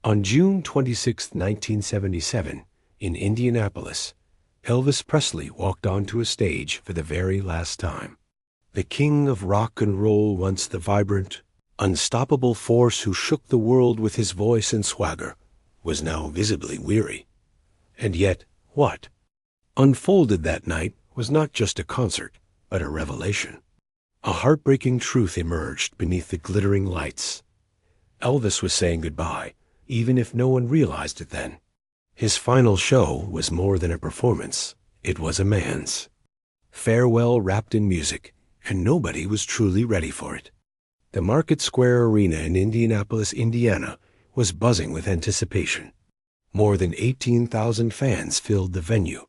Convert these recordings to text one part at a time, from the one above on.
On June 26, 1977, in Indianapolis, Elvis Presley walked onto a stage for the very last time. The king of rock and roll, once the vibrant, unstoppable force who shook the world with his voice and swagger, was now visibly weary. And yet, what unfolded that night was not just a concert, but a revelation. A heartbreaking truth emerged beneath the glittering lights. Elvis was saying goodbye, even if no one realized it then. His final show was more than a performance. It was a man's farewell wrapped in music, and nobody was truly ready for it. The Market Square Arena in Indianapolis, Indiana, was buzzing with anticipation. More than 18,000 fans filled the venue,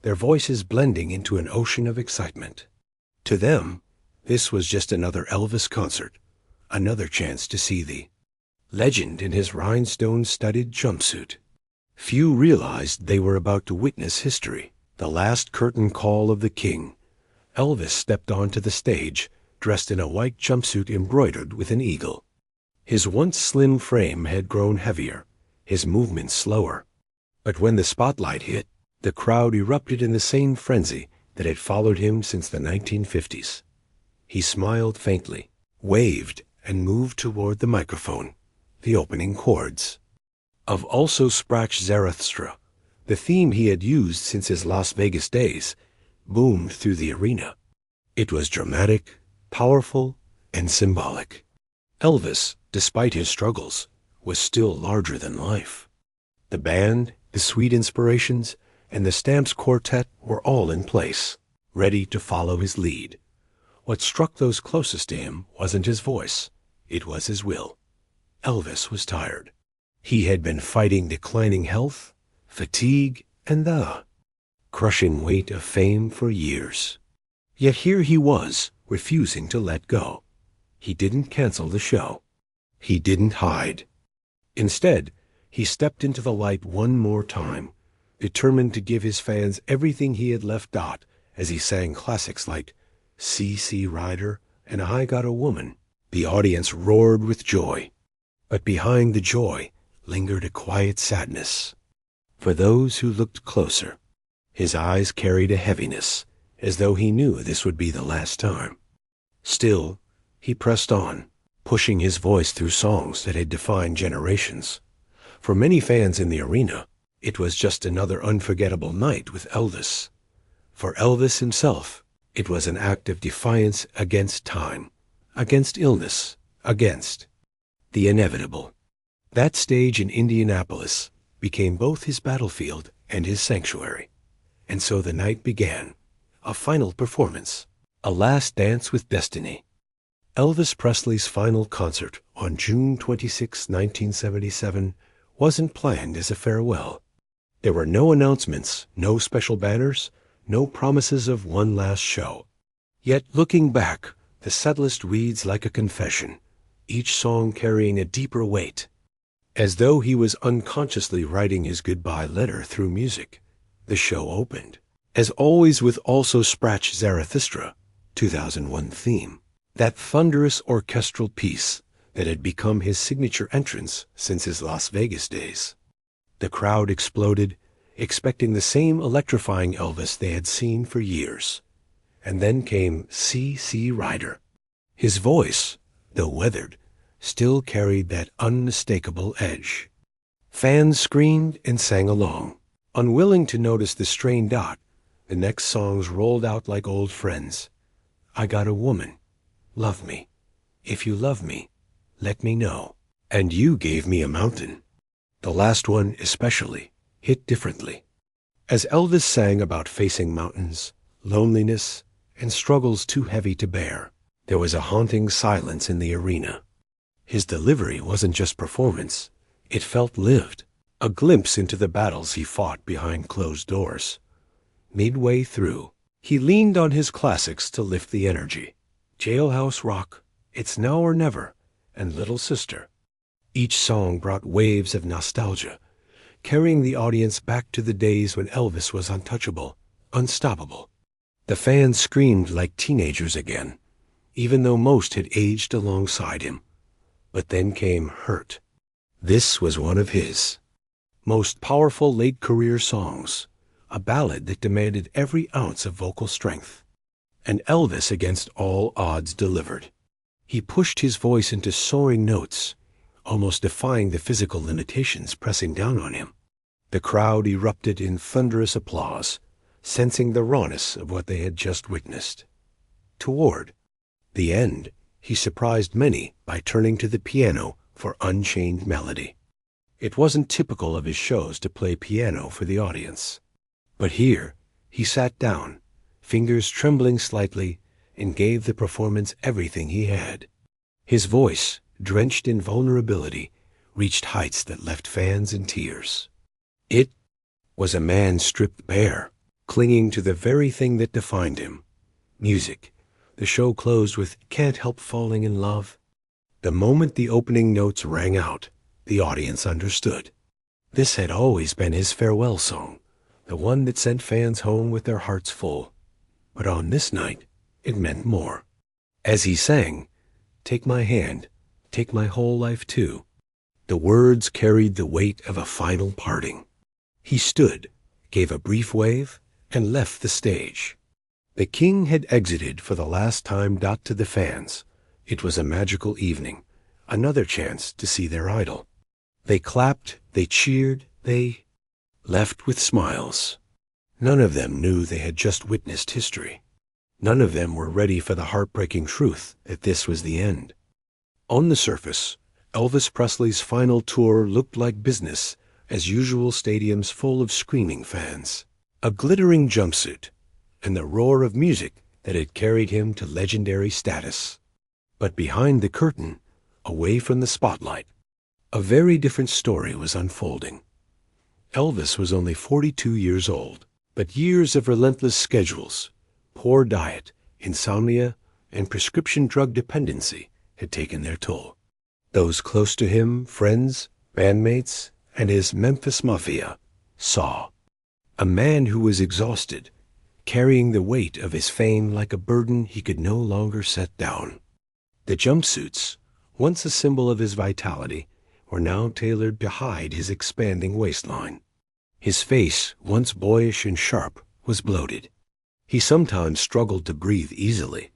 their voices blending into an ocean of excitement. To them, this was just another Elvis concert, another chance to see the legend in his rhinestone-studded jumpsuit. Few realized they were about to witness history, the last curtain call of the king. Elvis stepped onto the stage, dressed in a white jumpsuit embroidered with an eagle. His once slim frame had grown heavier, his movements slower. But when the spotlight hit, the crowd erupted in the same frenzy that had followed him since the 1950s. He smiled faintly, waved, and moved toward the microphone, the opening chords of Also Sprach Zarathustra, the theme he had used since his Las Vegas days, boomed through the arena. It was dramatic, powerful, and symbolic. Elvis, despite his struggles, was still larger than life. The band, the Sweet Inspirations, and the Stamps Quartet were all in place, ready to follow his lead. What struck those closest to him wasn't his voice, it was his will. Elvis was tired. He had been fighting declining health, fatigue, and the crushing weight of fame for years. Yet here he was, refusing to let go. He didn't cancel the show. He didn't hide. Instead, he stepped into the light one more time, determined to give his fans everything he had left out as he sang classics like C.C. Rider and I Got a Woman. The audience roared with joy. But behind the joy lingered a quiet sadness. For those who looked closer, his eyes carried a heaviness, as though he knew this would be the last time. Still, he pressed on, pushing his voice through songs that had defined generations. For many fans in the arena, it was just another unforgettable night with Elvis. For Elvis himself, it was an act of defiance against time, against illness, against the inevitable. That stage in Indianapolis became both his battlefield and his sanctuary. And so the night began, a final performance, a last dance with destiny. Elvis Presley's final concert on June 26, 1977, wasn't planned as a farewell. There were no announcements, no special banners, no promises of one last show. Yet looking back, the setlist reads like a confession, each song carrying a deeper weight. As though he was unconsciously writing his goodbye letter through music, the show opened, as always with Also Sprach Zarathustra, 2001 theme, that thunderous orchestral piece that had become his signature entrance since his Las Vegas days. The crowd exploded, expecting the same electrifying Elvis they had seen for years. And then came C.C. Rider. His voice, though weathered, still carried that unmistakable edge. Fans screamed and sang along. Unwilling to notice the strained dot, the next songs rolled out like old friends. I Got a Woman, Love Me, If You Love Me, Let Me Know, and You Gave Me a Mountain. The last one especially hit differently. As Elvis sang about facing mountains, loneliness, and struggles too heavy to bear, there was a haunting silence in the arena. His delivery wasn't just performance, it felt lived, a glimpse into the battles he fought behind closed doors. Midway through, he leaned on his classics to lift the energy. Jailhouse Rock, It's Now or Never, and Little Sister. Each song brought waves of nostalgia, carrying the audience back to the days when Elvis was untouchable, unstoppable. The fans screamed like teenagers again, even though most had aged alongside him. But then came Hurt. This was one of his most powerful late-career songs, a ballad that demanded every ounce of vocal strength. And Elvis, against all odds, delivered. He pushed his voice into soaring notes, almost defying the physical limitations pressing down on him. The crowd erupted in thunderous applause, sensing the rawness of what they had just witnessed. Toward the end, he surprised many by turning to the piano for unchained melody. It wasn't typical of his shows to play piano for the audience. But here, he sat down, fingers trembling slightly, and gave the performance everything he had. His voice, drenched in vulnerability, reached heights that left fans in tears. It was a man stripped bare, clinging to the very thing that defined him, music. The show closed with "Can't Help Falling in Love." The moment the opening notes rang out, the audience understood. This had always been his farewell song, the one that sent fans home with their hearts full. But on this night, it meant more. As he sang, "Take my hand, take my whole life too," the words carried the weight of a final parting. He stood, gave a brief wave, and left the stage. The king had exited for the last time. To the fans, it was a magical evening, another chance to see their idol. They clapped, they cheered, they left with smiles. None of them knew they had just witnessed history. None of them were ready for the heartbreaking truth that this was the end. On the surface, Elvis Presley's final tour looked like business as usual, stadiums full of screaming fans, a glittering jumpsuit, and the roar of music that had carried him to legendary status. But behind the curtain, away from the spotlight, a very different story was unfolding. Elvis was only 42 years old, but years of relentless schedules, poor diet, insomnia, and prescription drug dependency had taken their toll. Those close to him, friends, bandmates, and his Memphis Mafia, saw a man who was exhausted, carrying the weight of his fame like a burden he could no longer set down. The jumpsuits, once a symbol of his vitality, were now tailored to hide his expanding waistline. His face, once boyish and sharp, was bloated. He sometimes struggled to breathe easily,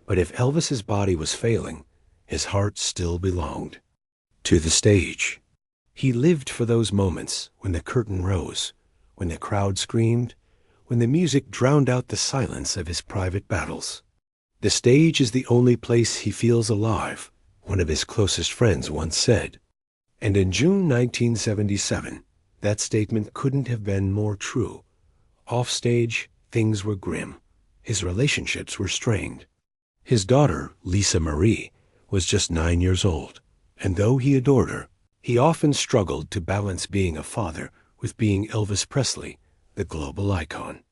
but if Elvis's body was failing, his heart still belonged to the stage. He lived for those moments when the curtain rose, when the crowd screamed, when the music drowned out the silence of his private battles. "The stage is the only place he feels alive," one of his closest friends once said. And in June 1977, that statement couldn't have been more true. Offstage, things were grim. His relationships were strained. His daughter, Lisa Marie, was just 9 years old, and though he adored her, he often struggled to balance being a father with being Elvis Presley, the global icon.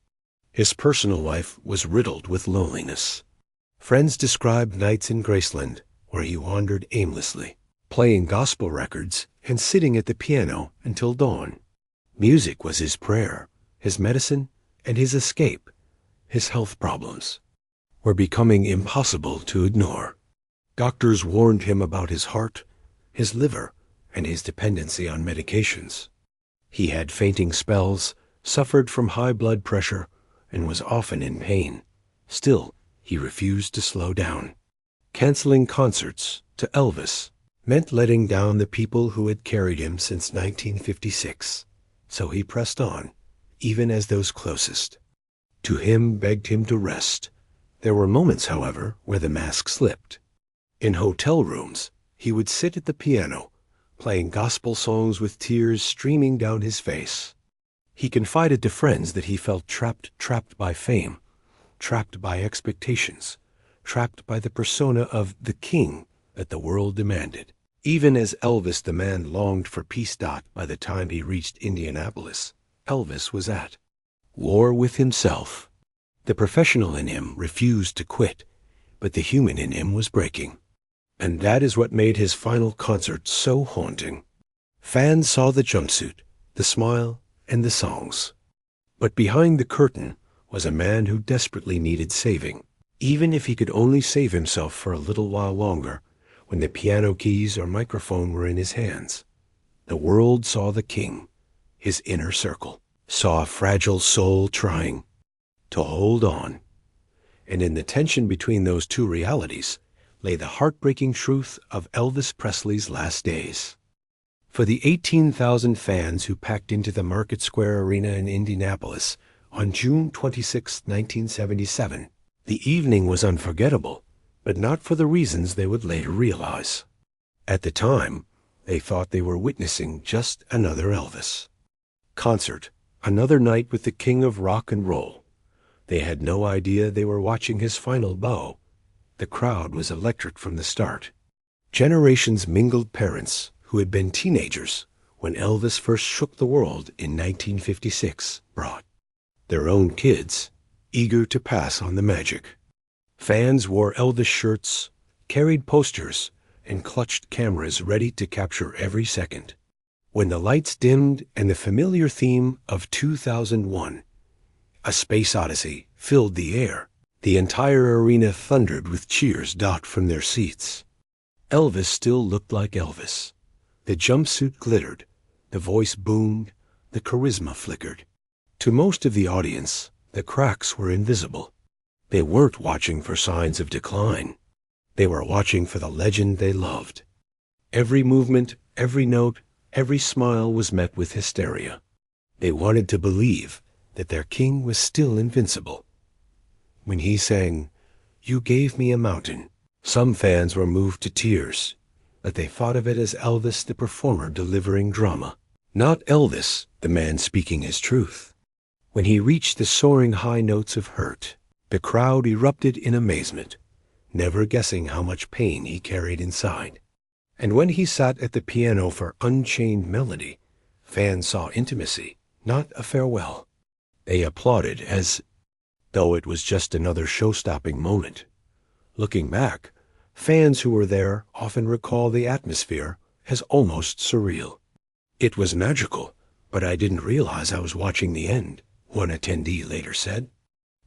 His personal life was riddled with loneliness. Friends described nights in Graceland where he wandered aimlessly, playing gospel records and sitting at the piano until dawn. Music was his prayer, his medicine, and his escape. His health problems were becoming impossible to ignore. Doctors warned him about his heart, his liver, and his dependency on medications. He had fainting spells, suffered from high blood pressure, and was often in pain. Still, he refused to slow down. Canceling concerts to Elvis meant letting down the people who had carried him since 1956. So he pressed on, even as those closest to him begged him to rest. There were moments, however, where the mask slipped. In hotel rooms, he would sit at the piano, playing gospel songs with tears streaming down his face. He confided to friends that he felt trapped by fame, trapped by expectations, trapped by the persona of the king that the world demanded. Even as Elvis the man longed for peace. By the time he reached Indianapolis, Elvis was at war with himself. The professional in him refused to quit, but the human in him was breaking. And that is what made his final concert so haunting. Fans saw the jumpsuit, the smile, and the songs. But behind the curtain was a man who desperately needed saving, even if he could only save himself for a little while longer when the piano keys or microphone were in his hands. The world saw the king, his inner circle, saw a fragile soul trying to hold on. And in the tension between those two realities lay the heartbreaking truth of Elvis Presley's last days. For the 18,000 fans who packed into the Market Square Arena in Indianapolis on June 26, 1977, the evening was unforgettable, but not for the reasons they would later realize. At the time, they thought they were witnessing just another Elvis concert, another night with the king of rock and roll. They had no idea they were watching his final bow. The crowd was electric from the start. Generations mingled, parents who had been teenagers when Elvis first shook the world in 1956 brought their own kids, eager to pass on the magic. Fans wore Elvis shirts, carried posters, and clutched cameras ready to capture every second. When the lights dimmed and the familiar theme of 2001, A Space Odyssey, filled the air, the entire arena thundered with cheers from their seats. Elvis still looked like Elvis. The jumpsuit glittered, the voice boomed, the charisma flickered. To most of the audience, the cracks were invisible. They weren't watching for signs of decline. They were watching for the legend they loved. Every movement, every note, every smile was met with hysteria. They wanted to believe that their king was still invincible. When he sang, "You Gave Me a Mountain," some fans were moved to tears, but they thought of it as Elvis the performer delivering drama, not Elvis the man speaking his truth. When he reached the soaring high notes of hurt, the crowd erupted in amazement, never guessing how much pain he carried inside. And when he sat at the piano for Unchained Melody, fans saw intimacy, not a farewell. They applauded as though it was just another show-stopping moment. Looking back, fans who were there often recall the atmosphere as almost surreal. "It was magical, but I didn't realize I was watching the end," one attendee later said.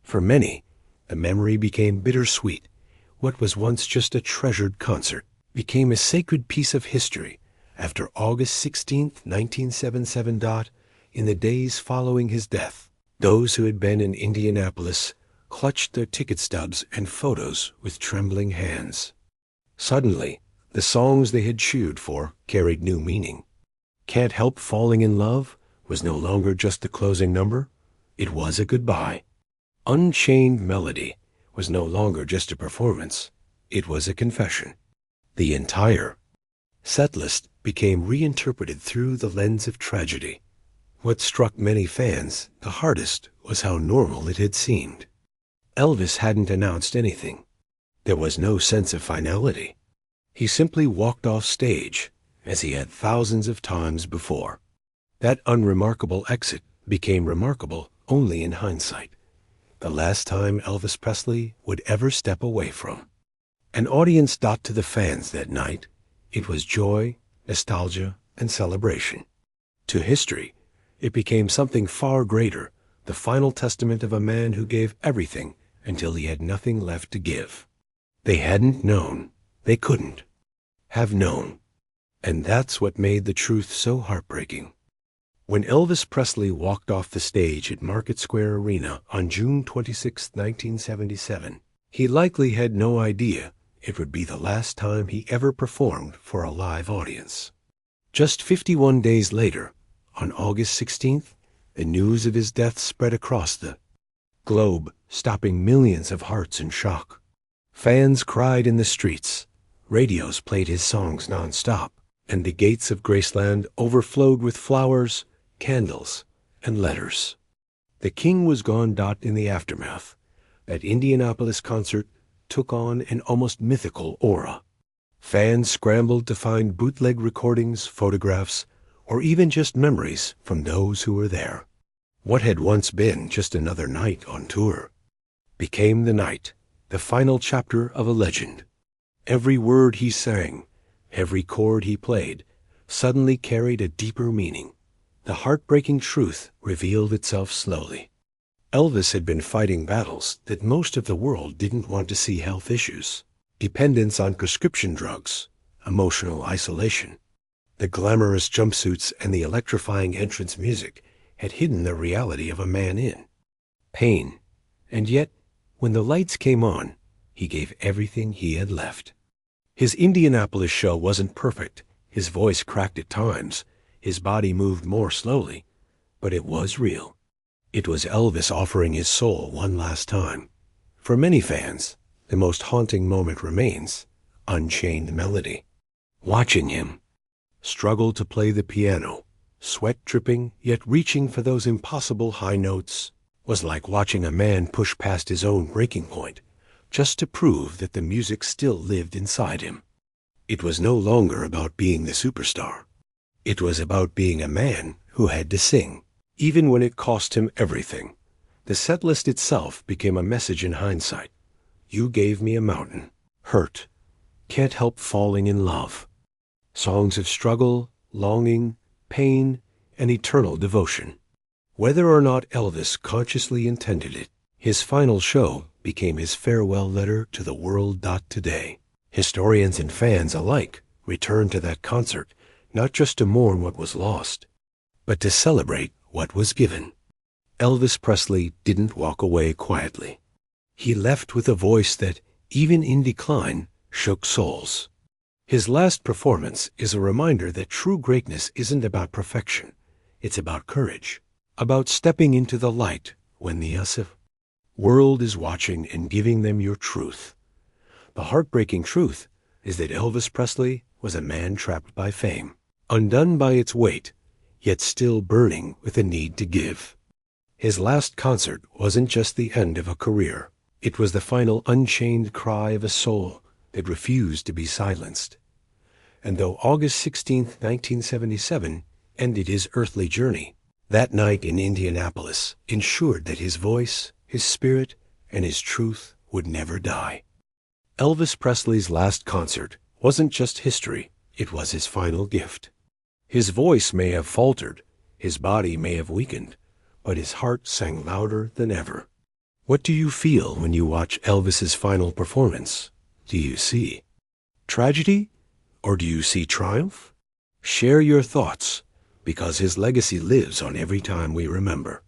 For many, the memory became bittersweet. What was once just a treasured concert became a sacred piece of history after August 16, 1977. In the days following his death, those who had been in Indianapolis clutched their ticket stubs and photos with trembling hands. Suddenly, the songs they had cheered for carried new meaning. "Can't Help Falling in Love" was no longer just the closing number. It was a goodbye. "Unchained Melody" was no longer just a performance. It was a confession. The entire setlist became reinterpreted through the lens of tragedy. What struck many fans the hardest was how normal it had seemed. Elvis hadn't announced anything. There was no sense of finality. He simply walked off stage, as he had thousands of times before. That unremarkable exit became remarkable only in hindsight. The last time Elvis Presley would ever step away from an audience. To the fans that night, it was joy, nostalgia, and celebration. To history, it became something far greater, the final testament of a man who gave everything until he had nothing left to give. They hadn't known. They couldn't have known. And that's what made the truth so heartbreaking. When Elvis Presley walked off the stage at Market Square Arena on June 26, 1977, he likely had no idea it would be the last time he ever performed for a live audience. Just 51 days later, on August 16th, the news of his death spread across the globe, stopping millions of hearts in shock. Fans cried in the streets, radios played his songs nonstop, and the gates of Graceland overflowed with flowers, candles, and letters. The king was gone. In the aftermath, that Indianapolis concert took on an almost mythical aura. Fans scrambled to find bootleg recordings, photographs, or even just memories from those who were there. What had once been just another night on tour became the night, the final chapter of a legend. Every word he sang, every chord he played, suddenly carried a deeper meaning. The heartbreaking truth revealed itself slowly. Elvis had been fighting battles that most of the world didn't want to see: health issues, dependence on prescription drugs, emotional isolation. The glamorous jumpsuits and the electrifying entrance music had hidden the reality of a man in pain. And yet, when the lights came on, he gave everything he had left. His Indianapolis show wasn't perfect. His voice cracked at times. His body moved more slowly. But it was real. It was Elvis offering his soul one last time. For many fans, the most haunting moment remains Unchained Melody. Watching him struggle to play the piano, sweat dripping yet reaching for those impossible high notes, was like watching a man push past his own breaking point, just to prove that the music still lived inside him. It was no longer about being the superstar. It was about being a man who had to sing, even when it cost him everything. The setlist itself became a message in hindsight. You gave me a mountain, hurt, can't help falling in love. Songs of struggle, longing, pain, and eternal devotion. Whether or not Elvis consciously intended it, his final show became his farewell letter to the world. Today, historians and fans alike returned to that concert not just to mourn what was lost, but to celebrate what was given. Elvis Presley didn't walk away quietly. He left with a voice that, even in decline, shook souls. His last performance is a reminder that true greatness isn't about perfection. It's about courage, about stepping into the light when the world is watching and giving them your truth. The heartbreaking truth is that Elvis Presley was a man trapped by fame, undone by its weight, yet still burning with a need to give. His last concert wasn't just the end of a career. It was the final unchained cry of a soul that refused to be silenced. And though August 16, 1977 ended his earthly journey, that night in Indianapolis ensured that his voice, his spirit, and his truth would never die. Elvis Presley's last concert wasn't just history, it was his final gift. His voice may have faltered, his body may have weakened, but his heart sang louder than ever. What do you feel when you watch Elvis's final performance? Do you see tragedy, or do you see triumph? Share your thoughts, because his legacy lives on every time we remember.